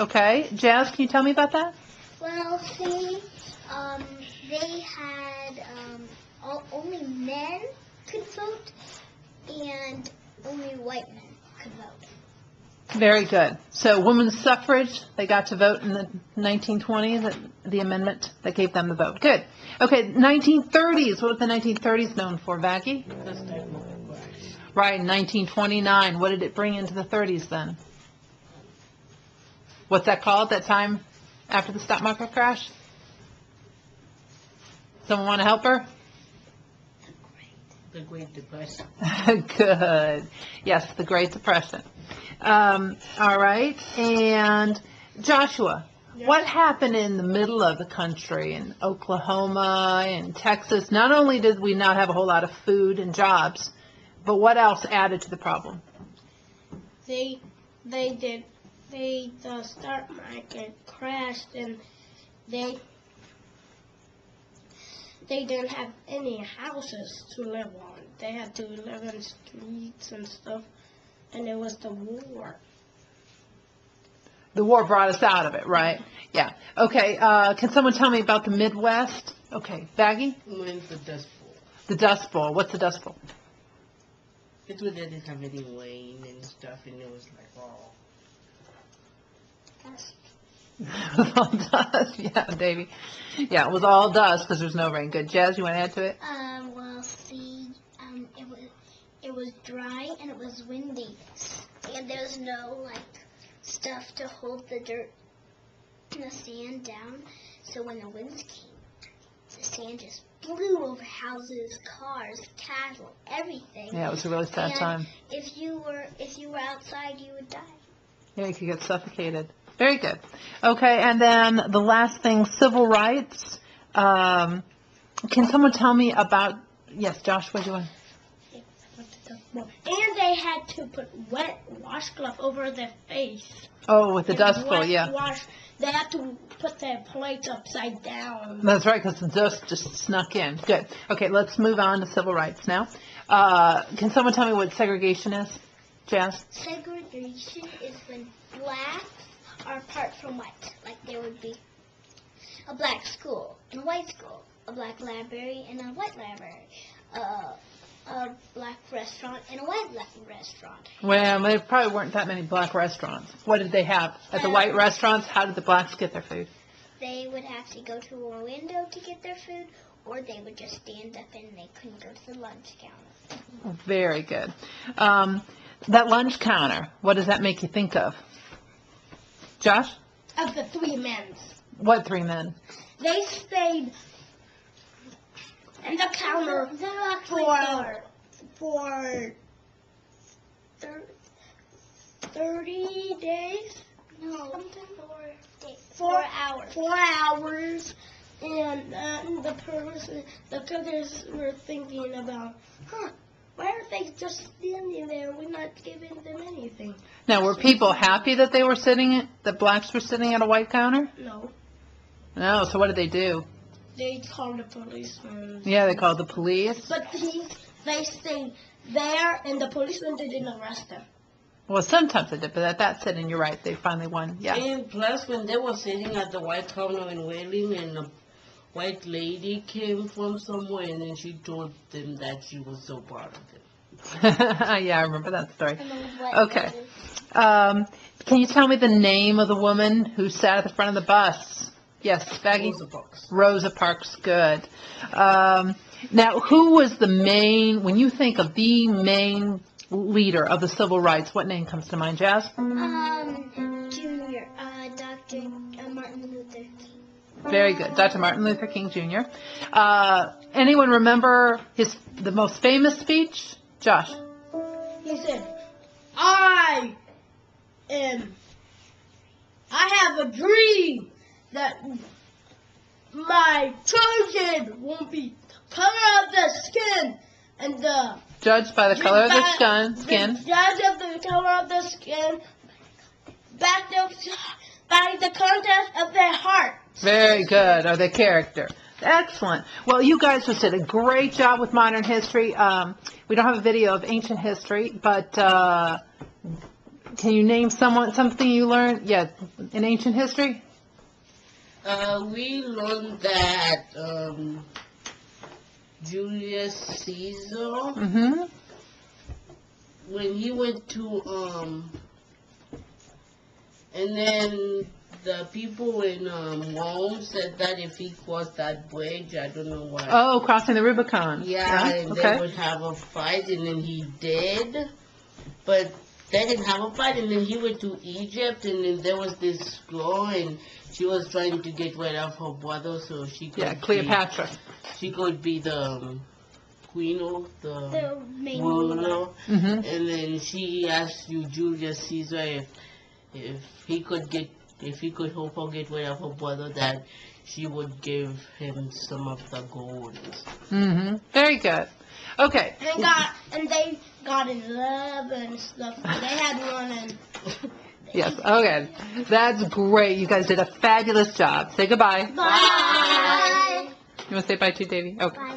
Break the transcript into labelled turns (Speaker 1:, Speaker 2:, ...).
Speaker 1: Okay. Jazz, can you tell me about that?
Speaker 2: Well, see, they had only men could vote, and only white men could vote.
Speaker 1: Very good. So women's suffrage, they got to vote in the 1920s, the amendment that gave them the vote. Good. Okay, 1930s. What was the 1930s known for, Vaggie? Right, 1929. What did it bring into the 30s then? What's that called, that time after the stock market crash? Someone want to help her?
Speaker 3: The Great Depression.
Speaker 1: Good. Yes, the Great Depression. All right. And Joshua, what happened in the middle of the country, in Oklahoma and Texas? Not only did we not have a whole lot of food and jobs, but what else added to the problem?
Speaker 4: The stock market crashed, and they didn't have any houses to live on. They had to live in streets and stuff, and it was the war.
Speaker 1: The war brought us out of it, right? Yeah. Okay, can someone tell me about the Midwest? Okay, Vaggie?
Speaker 3: When's the Dust Bowl?
Speaker 1: The Dust Bowl. What's the Dust Bowl?
Speaker 3: It's where they didn't have any rain and stuff, and it was like, oh.
Speaker 1: It was all dust. Yeah, Davey. Yeah, it was all dust because there's no rain. Good. Jazz, you want to add to it?
Speaker 2: Well, see, it was dry and it was windy, and there was no stuff to hold the dirt and the sand down. So when the winds came, the sand just blew over houses, cars, cattle, everything.
Speaker 1: Yeah, it was a really sad time.
Speaker 2: If you were outside, you would die.
Speaker 1: Yeah, you could get suffocated. Very good. Okay, and then the last thing, civil rights. Can someone tell me about, yes, Josh, what do you want?
Speaker 4: And they had to put wet washcloth over their face.
Speaker 1: Oh, with the Dust Bowl, yeah.
Speaker 4: They had to put their plates upside down.
Speaker 1: That's right, because the dust just snuck in. Good. Okay, let's move on to civil rights now. Can someone tell me what segregation is? Jazz?
Speaker 2: Segregation is when blacks are apart from whites. Like there would be a black school and a white school, a black library and a white library, a black restaurant and a white restaurant.
Speaker 1: Well, there probably weren't that many black restaurants. What did they have? At the white restaurants, how did the blacks get their food?
Speaker 2: They would have to go to a window to get their food, or they would just stand up and they couldn't go to the lunch counter.
Speaker 1: Very good. That lunch counter, what does that make you think of? Josh?
Speaker 4: Of the three men.
Speaker 1: What three men?
Speaker 4: They stayed in the counter for 30 days?
Speaker 2: No,
Speaker 4: 4 hours. 4 hours. And the cookers were thinking about, why are they just standing there? We're not giving them anything.
Speaker 1: Now, were people happy that they were the blacks were sitting at a white counter?
Speaker 4: No.
Speaker 1: No, so what did they do?
Speaker 4: They called the policeman.
Speaker 1: Yeah, they called the police.
Speaker 4: But they stayed there, and the policeman didn't arrest them.
Speaker 1: Well, sometimes they did, but at that sitting, you're right, they finally won. Yeah.
Speaker 3: And plus, when they were sitting at the white counter in Whaling, and a white lady came from somewhere, and then she told them that she was so proud of them.
Speaker 1: Yeah, I remember that story. Okay. Can you tell me the name of the woman who sat at the front of the bus? Yes, Vaggie?
Speaker 3: Rosa Parks.
Speaker 1: Rosa Parks, good. Now, who was the main, when you think of the main leader of the civil rights, what name comes to mind, Jazz?
Speaker 2: Junior, Dr. Martin Luther King.
Speaker 1: Very good, Dr. Martin Luther King Jr. Anyone remember the most famous speech? Josh?
Speaker 4: He said, I have a dream that my children won't be color of the skin and the
Speaker 1: Judged by the color of their skin.
Speaker 4: Judge of the color of the skin by the content of their heart.
Speaker 1: Very good, or their character. Excellent. Well, you guys just did a great job with modern history. We don't have a video of ancient history, but can you name something you learned? Yeah, in ancient history?
Speaker 3: We learned that Julius Caesar,
Speaker 1: Mm-hmm.
Speaker 3: when he went to and then the people in Rome said that if he crossed that bridge, I don't know why.
Speaker 1: Oh, crossing the Rubicon.
Speaker 3: Yeah, and
Speaker 1: okay.
Speaker 3: they would have a fight, and then he did. But they didn't have a fight, and then he went to Egypt, and then there was this girl, and she was trying to get rid of her brother so she could
Speaker 1: Yeah, Cleopatra.
Speaker 3: she could be the queen of
Speaker 4: The main
Speaker 3: ruler.
Speaker 1: Mm-hmm.
Speaker 3: And then she asked you, Julius Caesar, if he could help her get rid of her brother, that she would give him some of the gold.
Speaker 1: Mm-hmm. Very good. Okay.
Speaker 4: And they got in love and stuff. They had one and
Speaker 1: Yes. Okay. That's great. You guys did a fabulous job. Say goodbye.
Speaker 2: Bye.
Speaker 1: You want to say bye to Davy? Okay.
Speaker 2: Bye.